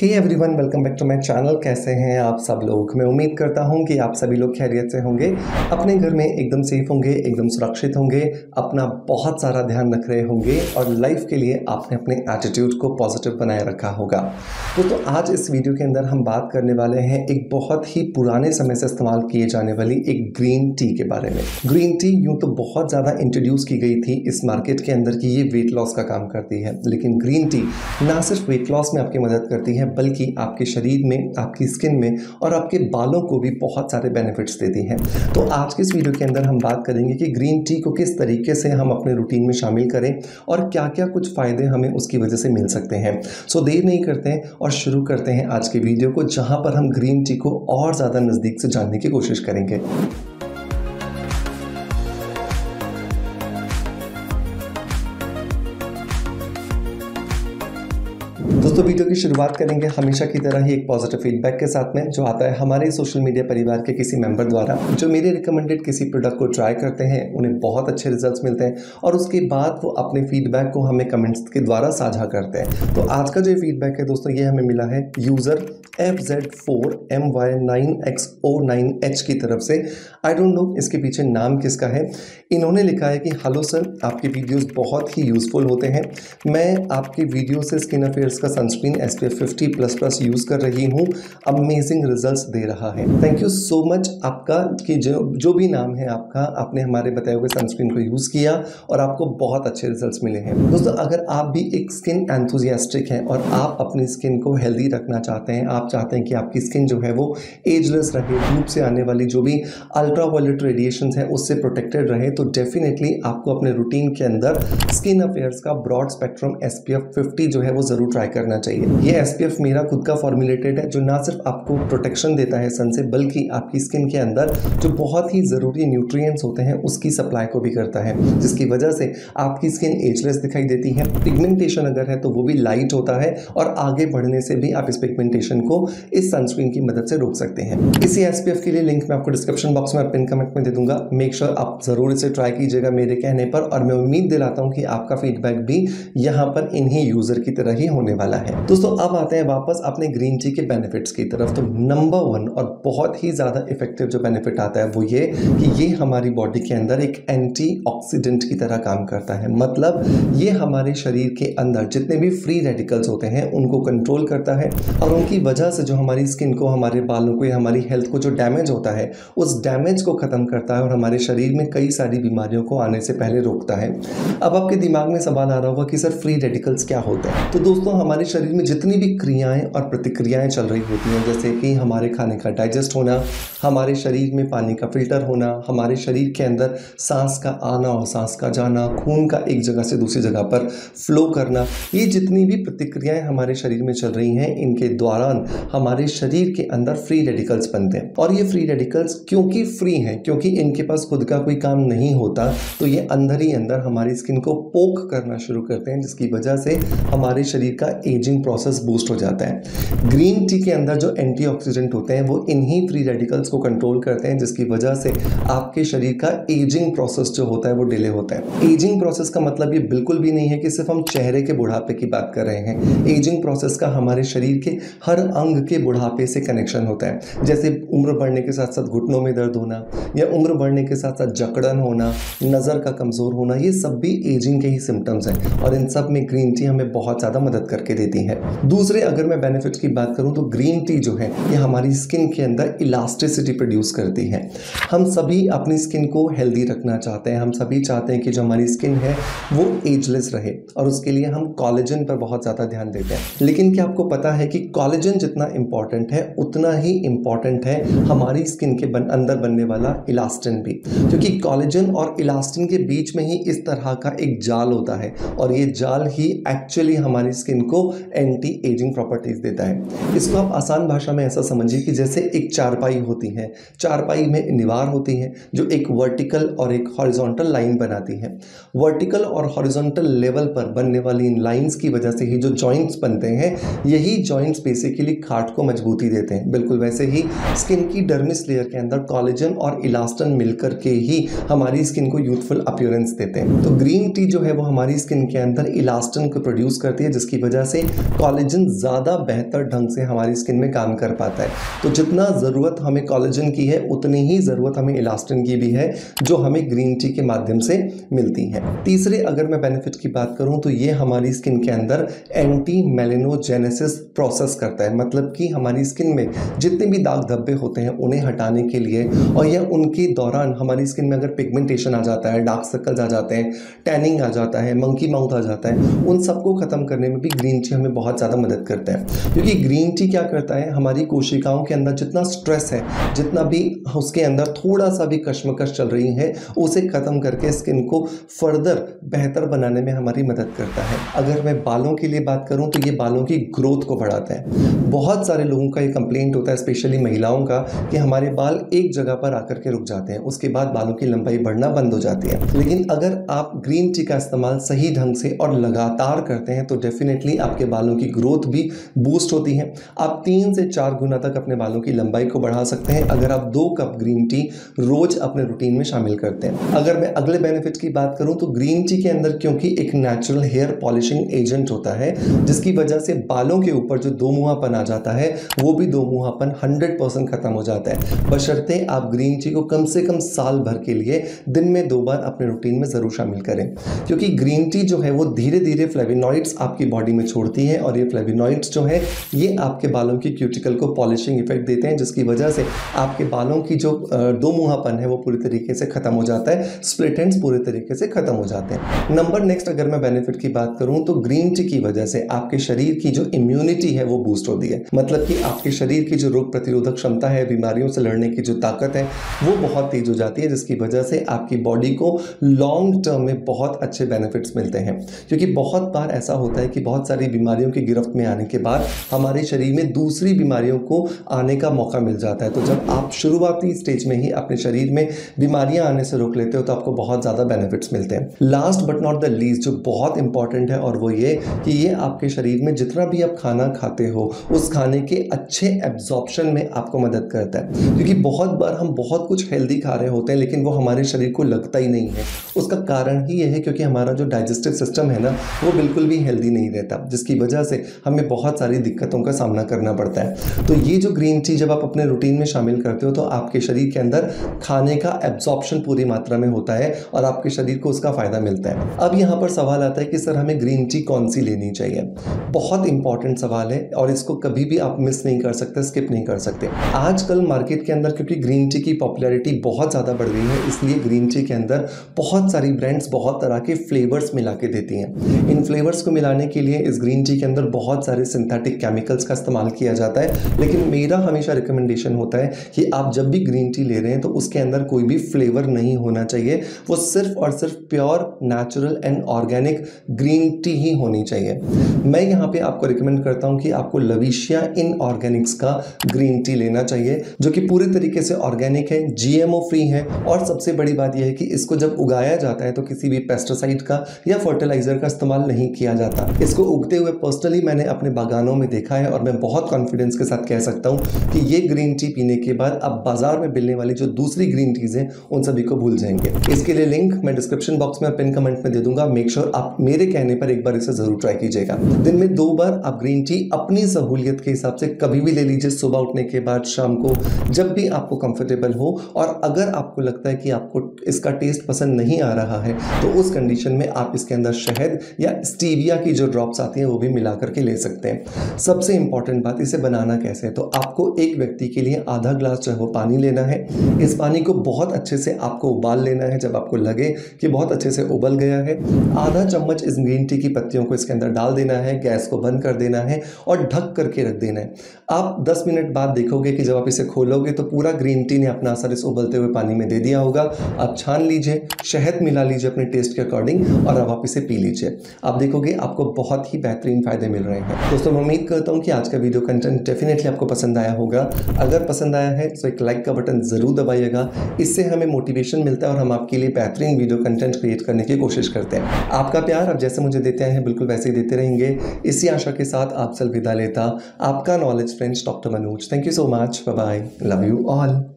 Hey everyone, welcome back to my channel. कैसे हैं आप सब लोग? मैं उम्मीद करता हूं कि आप सभी लोग खैरियत से होंगे, अपने घर में एकदम सेफ होंगे, एकदम सुरक्षित होंगे, अपना बहुत सारा ध्यान रख रहे होंगे और लाइफ के लिए आपने अपने एटीट्यूड को पॉजिटिव बनाए रखा होगा। तो आज इस वीडियो के अंदर हम बात करने वाले हैं एक बहुत ही पुराने समय से इस्तेमाल किए जाने वाली एक ग्रीन टी के बारे में। ग्रीन टी यूँ तो बहुत ज़्यादा इंट्रोड्यूस की गई थी इस मार्केट के अंदर कि ये वेट लॉस का काम करती है, लेकिन ग्रीन टी ना सिर्फ वेट लॉस में आपकी मदद करती है बल्कि आपके शरीर में, आपकी स्किन में और आपके बालों को भी बहुत सारे बेनिफिट्स देती हैं। तो आज के इस वीडियो के अंदर हम बात करेंगे कि ग्रीन टी को किस तरीके से हम अपने रूटीन में शामिल करें और क्या क्या कुछ फ़ायदे हमें उसकी वजह से मिल सकते हैं। सो देर नहीं करते हैं और शुरू करते हैं आज के वीडियो को, जहाँ पर हम ग्रीन टी को और ज़्यादा नज़दीक से जानने की कोशिश करेंगे। दोस्तों, वीडियो की शुरुआत करेंगे हमेशा की तरह ही एक पॉजिटिव फीडबैक के साथ में, जो आता है हमारे सोशल मीडिया परिवार के किसी मेंबर द्वारा, जो मेरे रिकमेंडेड किसी प्रोडक्ट को ट्राई करते हैं, उन्हें बहुत अच्छे रिजल्ट्स मिलते हैं और उसके बाद वो अपने फीडबैक को हमें कमेंट्स के द्वारा साझा करते हैं। तो आज का जो फीडबैक है दोस्तों, ये हमें मिला है यूज़र FZ4MY9XO9H की तरफ से। आई डोंट नो इसके पीछे नाम किसका है। इन्होंने लिखा है कि हेलो सर, आपके वीडियोस बहुत ही यूज़फुल होते हैं। मैं आपके वीडियो से स्किन अफेयर्स का सनस्क्रीन SPF 50++ यूज़ कर रही हूँ, अमेजिंग रिजल्ट्स दे रहा है। थैंक यू सो मच आपका कि जो भी नाम है आपका, आपने हमारे बताए हुए सनस्क्रीन को यूज़ किया और आपको बहुत अच्छे रिजल्ट्स मिले हैं। दोस्तों, अगर आप भी एक स्किन एंथुजियास्टिक हैं और आप अपनी स्किन को हेल्दी रखना चाहते हैं, आप चाहते हैं कि आपकी स्किन जो है वो एजलेस रहे, धूप से आने वाली जो भी अल्ट्रावायलेट रेडिएशन है उससे प्रोटेक्टेड रहे, तो डेफिनेटली आपको अपने रूटीन के अंदर स्किन अफेयर्स का ब्रॉड स्पेक्ट्रम SPF 50 जो है वो ज़रूर ट्राई करना चाहिए। ये SPF मेरा खुद का फॉर्मुलेटेड है, जो ना सिर्फ आपको प्रोटेक्शन देता है सन से, बल्कि आपकी स्किन के अंदर जो बहुत ही ज़रूरी न्यूट्रिएंट्स होते हैं उसकी सप्लाई को भी करता है, जिसकी वजह से आपकी स्किन एजलेस दिखाई देती है। पिगमेंटेशन अगर है तो वो भी लाइट होता है और आगे बढ़ने से भी आप इस पिगमेंटेशन को इस सनस्क्रीन की मदद से रोक सकते हैं। इसी SPF के लिए लिंक मैं आपको डिस्क्रिप्शन बॉक्स में और पिन कमेंट में दे दूंगा। मेक श्योर आप ज़रूर इसे ट्राई कीजिएगा मेरे कहने पर, और मैं उम्मीद दिलाता हूँ कि आपका फीडबैक भी यहाँ पर इन्हीं यूज़र की तरह ही होने वाला है। दोस्तों, अब आते हैं वापस अपने ग्रीन टी के बेनिफिट्स की तरफ। तो नंबर 1 और बहुत ही ज़्यादा इफेक्टिव जो बेनिफिट आता है वो ये कि ये हमारी बॉडी के अंदर एक एंटीऑक्सीडेंट की तरह काम करता है। मतलब ये हमारे शरीर के अंदर जितने भी फ्री रेडिकल्स होते हैं उनको कंट्रोल करता है और उनकी वजह से जो हमारी स्किन को, हमारे बालों को या हमारी हेल्थ को जो डैमेज होता है उस डैमेज को ख़त्म करता है और हमारे शरीर में कई सारी बीमारियों को आने से पहले रोकता है। अब आपके दिमाग में सवाल आ रहा होगा कि सर फ्री रेडिकल्स क्या होते हैं? तो दोस्तों, हमारे शरीर में जितनी भी क्रियाएं और प्रतिक्रियाएं चल रही होती हैं, जैसे कि हमारे खाने का डाइजेस्ट होना, हमारे शरीर में पानी का फिल्टर होना, हमारे शरीर के अंदर सांस का आना और सांस का जाना, खून का एक जगह से दूसरी जगह पर फ्लो करना, ये जितनी भी प्रतिक्रियाएं हमारे शरीर में चल रही हैं, इनके दौरान हमारे शरीर के अंदर फ्री रेडिकल्स बनते हैं। और ये फ्री रेडिकल्स क्योंकि फ्री हैं, क्योंकि इनके पास खुद का कोई काम नहीं होता, तो ये अंदर ही अंदर हमारी स्किन को पोक करना शुरू करते हैं, जिसकी वजह से हमारे शरीर का एजिंग प्रोसेस बूस्ट हो जाता है। ग्रीन टी के अंदर जो एंटीऑक्सीडेंट होते हैं वो इन्हीं फ्री रेडिकल्स को कंट्रोल करते हैं, जिसकी वजह से आपके शरीर का एजिंग प्रोसेस जो होता है वो डिले होता है। एजिंग प्रोसेस का मतलब ये बिल्कुल भी नहीं है कि सिर्फ हम चेहरे के बुढ़ापे की बात कर रहे हैं। एजिंग प्रोसेस का हमारे शरीर के हर अंग के बुढ़ापे से कनेक्शन होता है। जैसे उम्र बढ़ने के साथ साथ घुटनों में दर्द होना या उम्र बढ़ने के साथ साथ जकड़न होना, नज़र का कमज़ोर होना, ये सब भी एजिंग के ही सिम्टम्स हैं और इन सब में ग्रीन टी हमें बहुत ज़्यादा मदद करके देती है। दूसरे अगर मैं बेनिफिट्स की बात करूं तो ग्रीन टी जो है ये हमारी स्किन के अंदर इलास्टिसिटी प्रोड्यूस करती है। हम सभी अपनी स्किन को हेल्दी रखना चाहते हैं, हम सभी चाहते हैं कि जो हमारी स्किन है वो एजलेस रहे और उसके लिए हम कॉलेजन पर बहुत ज़्यादा ध्यान देते हैं। लेकिन क्या आपको पता है कि कॉलेजन जितना इंपॉर्टेंट है उतना ही इंपॉर्टेंट है हमारी स्किन के अंदर बनने वाला इलास्टिन भी, क्योंकि कॉलेजन और इलास्टिन के बीच में ही इस तरह का एक जाल होता है और ये जाल ही एक्चुअली हमारी स्किन को एंटी एजिंग प्रॉपर्टीज देता है। इसको आप आसान भाषा में ऐसा समझिए कि जैसे एक चारपाई होती है, चारपाई में दीवार होती है जो एक वर्टिकल और एक हॉरिजॉन्टल लाइन बनाती है। वर्टिकल और हॉरिजॉन्टल लेवल पर बनने वाली इन लाइंस की वजह से ही जो जॉइंट्स बनते हैं, यही जॉइंट्स बेसिकली खाट को मजबूती देते हैं। बिल्कुल वैसे ही स्किन की डर्मिस लेयर के अंदर कॉलेजन और इलास्टिन मिलकर के ही हमारी स्किन को यूथफुल अपीयरेंस देते हैं। तो ग्रीन टी जो है वो हमारी स्किन के अंदर इलास्टिन को प्रोड्यूस करती है, जिसकी वजह से कॉलेजन ज़्यादा बेहतर ढंग से हमारी स्किन में काम कर पाता है। तो जितना ज़रूरत हमें कॉलेजन की है उतनी ही ज़रूरत हमें इलास्टिन की भी है, जो हमें ग्रीन टी के माध्यम से मिलती है। तीसरे अगर मैं बेनिफिट की बात करूं तो ये हमारी स्किन के अंदर एंटी मेलेनोजेनेसिस प्रोसेस करता है। मतलब कि हमारी स्किन में जितने भी दाग धब्बे होते हैं उन्हें हटाने के लिए, और या उनके दौरान हमारी स्किन में अगर पिगमेंटेशन आ जाता है, डार्क सर्कल्स आ जाते हैं, टैनिंग आ जाता है, मंकी माउथ आ जाता है, उन सबको खत्म करने में भी ग्रीन टी हमें बहुत ज़्यादा मदद करता है। क्योंकि ग्रीन टी क्या करता है, हमारी कोशिकाओं के अंदर जितना स्ट्रेस है, जितना भी उसके अंदर थोड़ा सा भी कश्मकश चल रही है, उसे खत्म करके स्किन को फर्दर बेहतर बनाने में हमारी मदद करता है। अगर मैं बालों के लिए बात करूं तो ये बालों की ग्रोथ को बढ़ाता है। बहुत सारे लोगों का ये कंप्लेंट होता है, स्पेशली महिलाओं का, कि हमारे बाल एक जगह पर आकर के रुक जाते हैं, उसके बाद बालों की लंबाई बढ़ना बंद हो जाती है। लेकिन अगर आप ग्रीन टी का इस्तेमाल सही ढंग से और लगातार करते हैं तो डेफिनेटली आपके बालों की ग्रोथ भी बूस्ट होती है। आप 3 से 4 गुना तक अपने बालों की लंबाई को बढ़ा सकते हैं अगर आप 2 कप ग्रीन टी रोज अपने रूटीन में शामिल करते हैं। अगर मैं अगले बेनिफिट की बात करूं तो ग्रीन टी के अंदर क्योंकि एक नेचुरल हेयर पॉलिशिंग एजेंट होता है, जिसकी वजह से बालों के ऊपर जो दोमुहापन आ जाता है वो भी दोमुहापन 100% खत्म हो जाता है, बशर्ते आप ग्रीन टी को कम से कम साल भर के लिए दिन में 2 बार अपने रूटीन में जरूर शामिल करें। क्योंकि ग्रीन टी जो है वो धीरे धीरे फ्लेवोनॉइड्स आपकी बॉडी में छोड़ती है, और ये फ्लेवोनॉइड्स जो है ये आपके बालों की क्यूटिकल को पॉलिशिंग इफेक्ट देते हैं, जिसकी वजह से आपके बालों की जो दोमुहापन है वो पूरी तरीके से खत्म हो जाता है, स्प्लिट एंड्स पूरे तरीके से खत्म हो जाते हैं। नंबर नेक्स्ट अगर मैं बेनिफिट की बात करूं तो ग्रीन टी की वजह से आपके शरीर की जो इम्यूनिटी है वो बूस्ट होती है। मतलब कि आपके शरीर की जो रोग प्रतिरोधक क्षमता है, बीमारियों से लड़ने की जो ताकत है वो बहुत तेज हो जाती है, जिसकी वजह से आपकी बॉडी को लॉन्ग टर्म में बहुत अच्छे बेनिफिट्स मिलते हैं। क्योंकि बहुत बार ऐसा होता है कि बहुत सारी बीमारियों की गिरफ्त में आने के बाद हमारे शरीर में दूसरी बीमारियों को आने का मौका मिल जाता है। तो जब आप शुरुआती स्टेज में ही अपने शरीर में बीमारियां आने से रोक लेते हो तो आपको बहुत ज़्यादा बेनिफिट्स मिलते हैं। Last but not the least जो बहुत इंपॉर्टेंट है, और वो ये कि ये आपके शरीर में जितना भी आप खाना खाते हो उस खाने के अच्छे एब्जॉर्प्शन में आपको मदद करता है। क्योंकि बहुत बार हम बहुत कुछ हेल्दी खा रहे होते हैं लेकिन वो हमारे शरीर को लगता ही नहीं है। उसका कारण ही ये है क्योंकि हमारा जो डाइजेस्टिव सिस्टम है ना वो बिल्कुल भी हेल्दी नहीं रहता, जिसकी वजह से हमें बहुत सारी दिक्कतों का सामना करना पड़ता है। तो ये जो ग्रीन टी जब आप अपने रूटीन में शामिल करते हो तो आपके शरीर के अंदर खाने का एब्जॉर्प्शन पूरी मात्रा में होता है और आपके शरीर को उसका फायदा मिलता है। अब यहाँ पर सवाल आता है कि सर हमें ग्रीन टी कौन सी लेनी चाहिए। बहुत इंपॉर्टेंट सवाल है और इसको कभी भी आप मिस नहीं कर सकते, स्किप नहीं कर सकते। आजकल मार्केट के अंदर क्योंकि ग्रीन टी की पॉपुलैरिटी बहुत ज़्यादा बढ़ गई है, इसलिए ग्रीन टी के अंदर बहुत सारी ब्रांड्स बहुत तरह के फ्लेवर्स मिला के देती हैं। इन फ्लेवर्स को मिलाने के लिए इस ग्रीन टी के अंदर बहुत सारे सिंथेटिक केमिकल्स का इस्तेमाल किया जाता है। लेकिन मेरा हमेशा रिकमेंडेशन होता है कि आप जब भी ग्रीन टी ले रहे हैं तो उसके अंदर कोई भी फ्लेवर नहीं होना चाहिए, वो सिर्फ और सिर्फ pure natural and organic green tea ही होनी चाहिए। मैं यहाँ पे आपको रिकमेंड करता हूँ कि आपको लविशिया इनऑर्गेनिक्स का ग्रीन टी लेना चाहिए, जो कि पूरी तरीके से ऑर्गेनिक है, जीएमओ फ्री है, और सबसे बड़ी बात यह है कि इसको जब उगाया जाता है तो किसी भी पेस्टिसाइड का या फर्टिलाइजर का इस्तेमाल नहीं किया जाता। इसको उगते हुए पर्सनली मैंने अपने बागानों में देखा है और मैं बहुत कॉन्फिडेंस के साथ कह सकता हूँ कि ये ग्रीन टी पीने के बाद आप बाजार में मिलने वाली जो दूसरी ग्रीन टीज हैं उन सभी को भूल जाएंगे। इसके लिए लिंक मैं डिस्क्रिप्शन बॉक्स में पिन कमेंट में दे दूंगा। मेक श्योर आप मेरे कहने पर एक बार इसे जरूर ट्राई कीजिएगा। दिन में 2 बार आप ग्रीन टी अपनी सहूलियत के हिसाब से कभी भी ले लीजिए, सुबह उठने के बाद, शाम को, जब भी आपको कंफर्टेबल हो। और अगर आपको लगता है कि आपको इसका टेस्ट पसंद नहीं आ रहा है तो उस कंडीशन में आप इसके अंदर शहद या स्टीविया की जो ड्रॉप्स आती हैं वो भी मिला करके ले सकते हैं। सबसे इंपॉर्टेंट बात, इसे बनाना कैसे है, तो आपको एक व्यक्ति के लिए आधा ग्लास जो है वो पानी लेना है। इस पानी को बहुत अच्छे से आपको उबाल लेना है। जब आपको लगे कि बहुत अच्छे से उबल गया है, आधा चम्मच इस ग्रीन टी की पत्तियों को इसके अंदर डाल देना है, गैस को बंद कर देना है और ढक करके रख देना है। आप 10 मिनट बाद देखोगे कि जब आप इसे खोलोगे तो पूरा ग्रीन टी ने अपना असर इस उबलते हुए पानी में दे दिया होगा। आप छान लीजिए, शहद मिला लीजिए अपने टेस्ट के अकॉर्डिंग और अब आप इसे पी लीजिए। आप देखोगे आपको बहुत ही बेहतरीन फायदे मिल रहे हैं। दोस्तों मैं उम्मीद करता हूँ कि आज का वीडियो कंटेंट डेफिनेटली आपको पसंद आया होगा। अगर पसंद आया है तो एक लाइक का बटन जरूर दबाइएगा। इससे हमें मोटिवेशन मिलता है और हम आपके लिए बेहतरीन वीडियो कंटेंट क्रिएट करने की कोशिश करते हैं। आपका प्यार आप जैसे मुझे देते हैं बिल्कुल वैसे ही देते रहेंगे। इसी आशा के साथ आपसे विदा लेता आपका knowledge friends doctor Manoj. Thank you so much, bye bye, love you all.